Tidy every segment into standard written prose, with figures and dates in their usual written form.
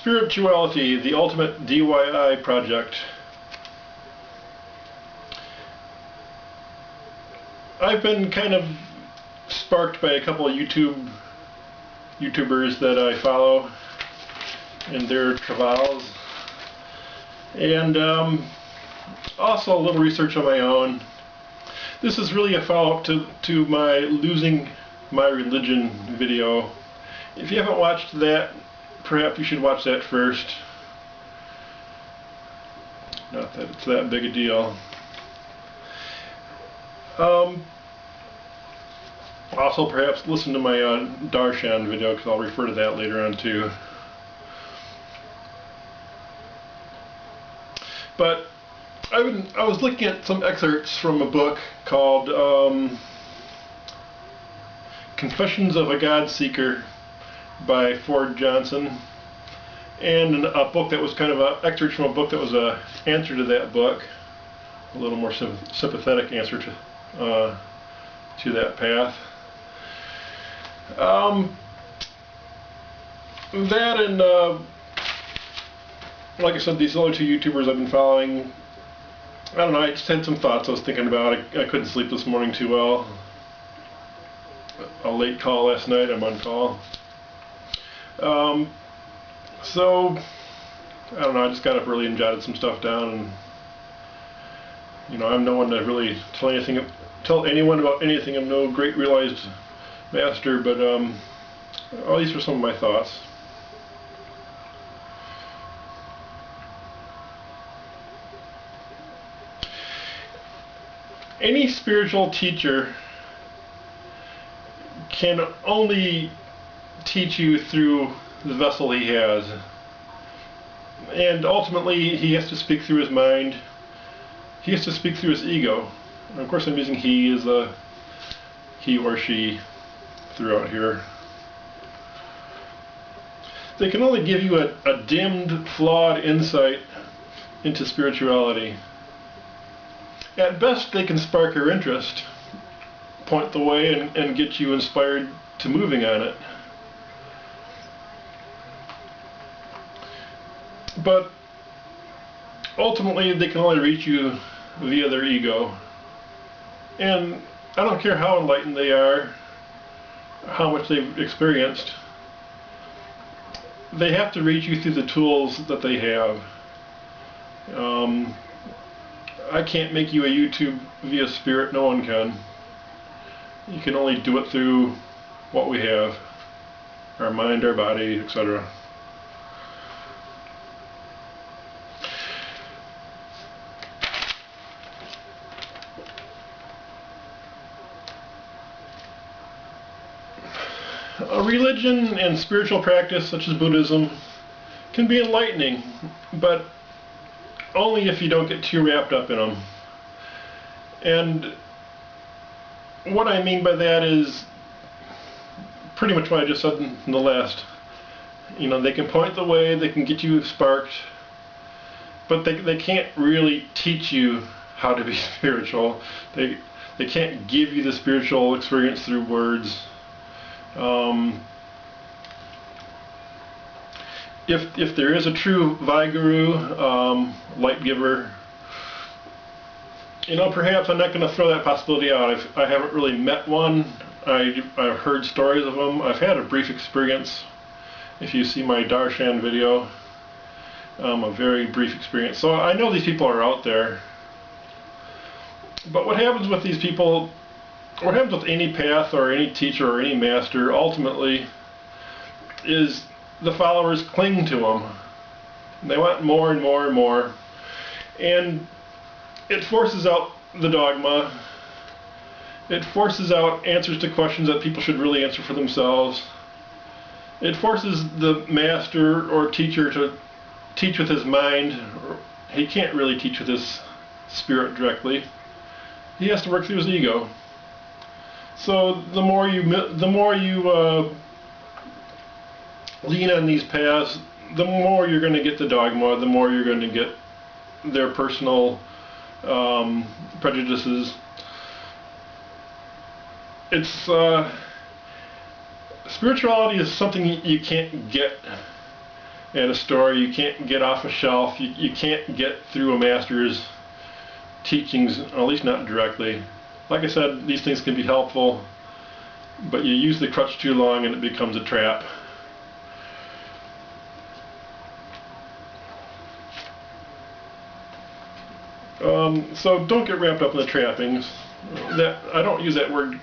Spirituality, the ultimate DIY project. I've been kind of sparked by a couple of YouTubers that I follow and their travails, and also a little research on my own. This is really a follow-up to my Losing My Religion video. If you haven't watched that, perhaps you should watch that first. Not that it's that big a deal. Also, perhaps listen to my Darshan video, because I'll refer to that later on too. But I was looking at some excerpts from a book called Confessions of a God Seeker by Ford Johnson, and a book that was kind of an excerpt from a book that was an answer to that book, a little more sympathetic answer to that path. That and like I said, these other two YouTubers I've been following, I don't know, I just had some thoughts I was thinking about. I couldn't sleep this morning too well. A late call last night, I'm on call. So, I don't know, I just got up early and jotted some stuff down, and you know, I'm no one to really tell anyone about anything. I'm no great realized master, but well, these are some of my thoughts. Any spiritual teacher can only teach you through the vessel he has, and ultimately he has to speak through his mind. He has to speak through his ego. And of course, I'm using he as a he or she throughout here. They can only give you a dimmed, flawed insight into spirituality. At best, they can spark your interest, point the way, and get you inspired to moving on it. But ultimately, they can only reach you via their ego. And I don't care how enlightened they are, how much they've experienced, they have to reach you through the tools that they have. I can't make you a YouTube via spirit, no one can. You can only do it through what we have, our mind, our body, etc. A religion and spiritual practice such as Buddhism can be enlightening, but only if you don't get too wrapped up in them. And what I mean by that is pretty much what I just said in the last. You know, they can point the way, they can get you sparked, but they can't really teach you how to be spiritual. They can't give you the spiritual experience through words. If there is a true Vaheguru, light giver, you know, perhaps I'm not going to throw that possibility out. I haven't really met one. I've heard stories of them. I've had a brief experience. If you see my Darshan video, a very brief experience. So I know these people are out there. But what happens with these people, what happens with any path or any teacher or any master, ultimately, is the followers cling to them. They want more and more and more. And it forces out the dogma. It forces out answers to questions that people should really answer for themselves. It forces the master or teacher to teach with his mind. He can't really teach with his spirit directly. He has to work through his ego. So the more you lean on these paths, the more you're going to get the dogma, the more you're going to get their personal prejudices. Spirituality is something you can't get at a store. You can't get off a shelf. You can't get through a master's teachings, at least not directly. Like I said, these things can be helpful, but you use the crutch too long and it becomes a trap. So don't get wrapped up in the trappings. I don't use that word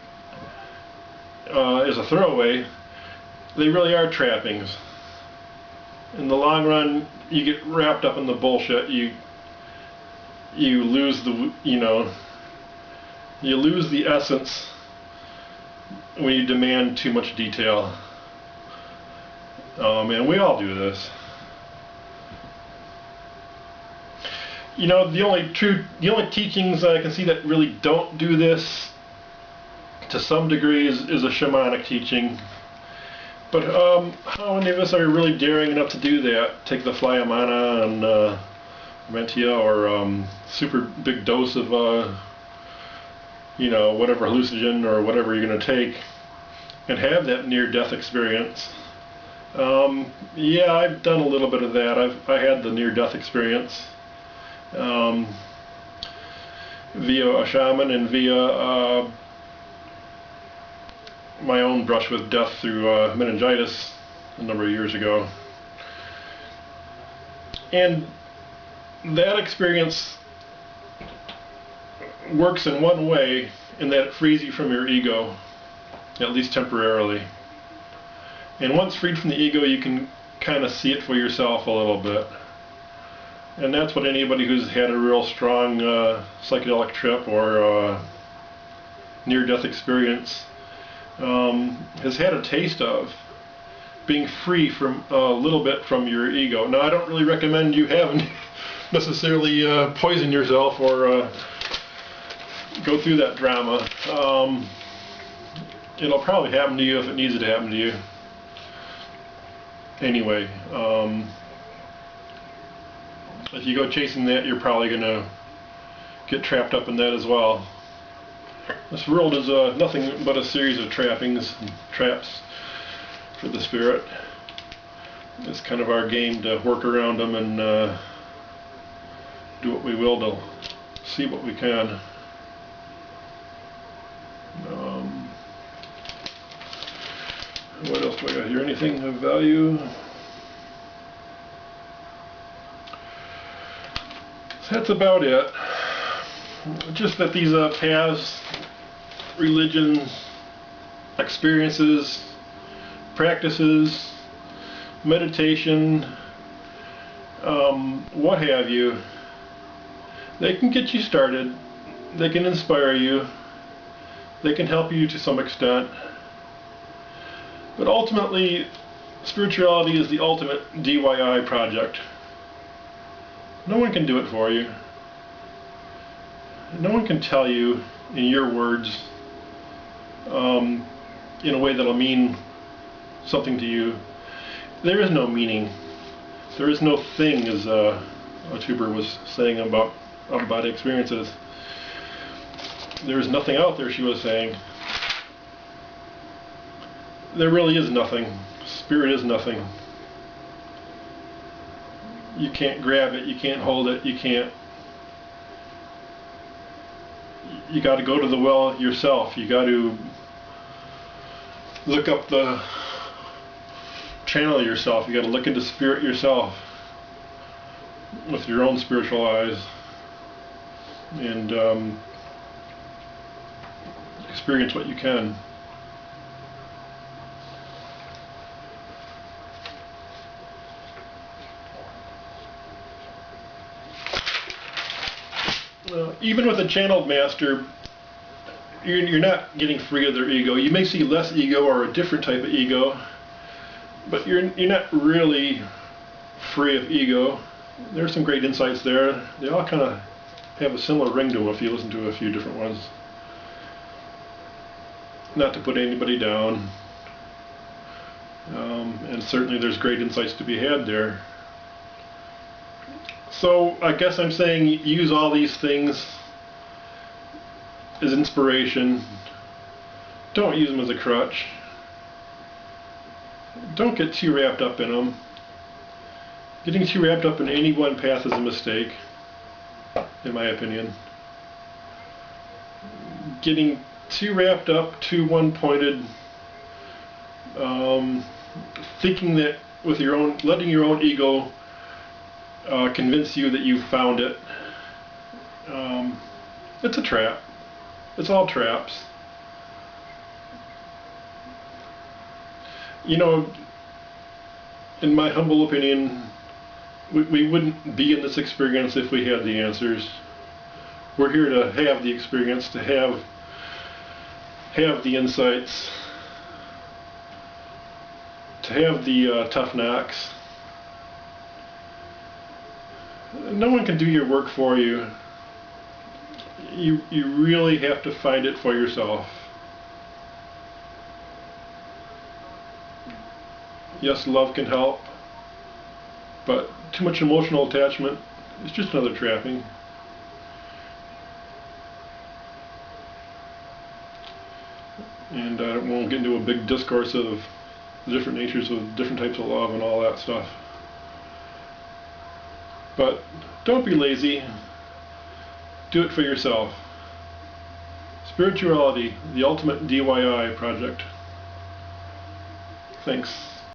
as a throwaway. They really are trappings. In the long run, you get wrapped up in the bullshit. You lose the you lose the essence when you demand too much detail. And we all do this. You know, the only teachings I can see that really don't do this to some degree is a shamanic teaching. But how many of us are really daring enough to do that? Take the Flyamana and Mentia, or super big dose of whatever hallucinogen or whatever you're going to take, and have that near-death experience. Yeah, I've done a little bit of that. I had the near-death experience via a shaman and via my own brush with death through meningitis a number of years ago. And that experience works in one way, in that it frees you from your ego, at least temporarily. And once freed from the ego, you can kind of see it for yourself a little bit. And that's what anybody who's had a real strong psychedelic trip or near-death experience has had a taste of, being free from a little bit from your ego. Now, I don't really recommend you having necessarily poison yourself or go through that drama. It'll probably happen to you if it needs to happen to you. Anyway, if you go chasing that, you're probably going to get trapped up in that as well. This world is nothing but a series of trappings and traps for the spirit. It's kind of our game to work around them and do what we will to see what we can. What else do I got here? Anything of value? That's about it. Just that these paths, religions, experiences, practices, meditation, what have you, they can get you started, they can inspire you, they can help you to some extent, but ultimately spirituality is the ultimate DIY project. No one can do it for you. No one can tell you in your words, in a way that'll mean something to you. There is no meaning. There is no thing, as a tuber was saying about out-of-body experiences. There is nothing out there, she was saying. There really is nothing. Spirit is nothing. You can't grab it, you can't hold it, you can't. You got to go to the well yourself. You got to look up the channel yourself. You got to look into spirit yourself with your own spiritual eyes and experience what you can. Even with a channeled master, you're not getting free of their ego. You may see less ego or a different type of ego, but you're not really free of ego. There's some great insights there. They all kind of have a similar ring to them if you listen to a few different ones. Not to put anybody down, and certainly there's great insights to be had there. So I guess I'm saying use all these things as inspiration. Don't use them as a crutch. Don't get too wrapped up in them. Getting too wrapped up in any one path is a mistake, in my opinion. Getting too wrapped up, too one-pointed, thinking that with your own, letting your own ego convince you that you've found it. It's a trap. It's all traps. You know, in my humble opinion, we wouldn't be in this experience if we had the answers. We're here to have the experience, to have the insights, to have the tough knocks. No one can do your work for you. You really have to find it for yourself. Yes, love can help, but too much emotional attachment is just another trapping. And I won't get into a big discourse of the different natures of different types of love and all that stuff. But don't be lazy. Do it for yourself. Spirituality, the ultimate DIY project. Thanks.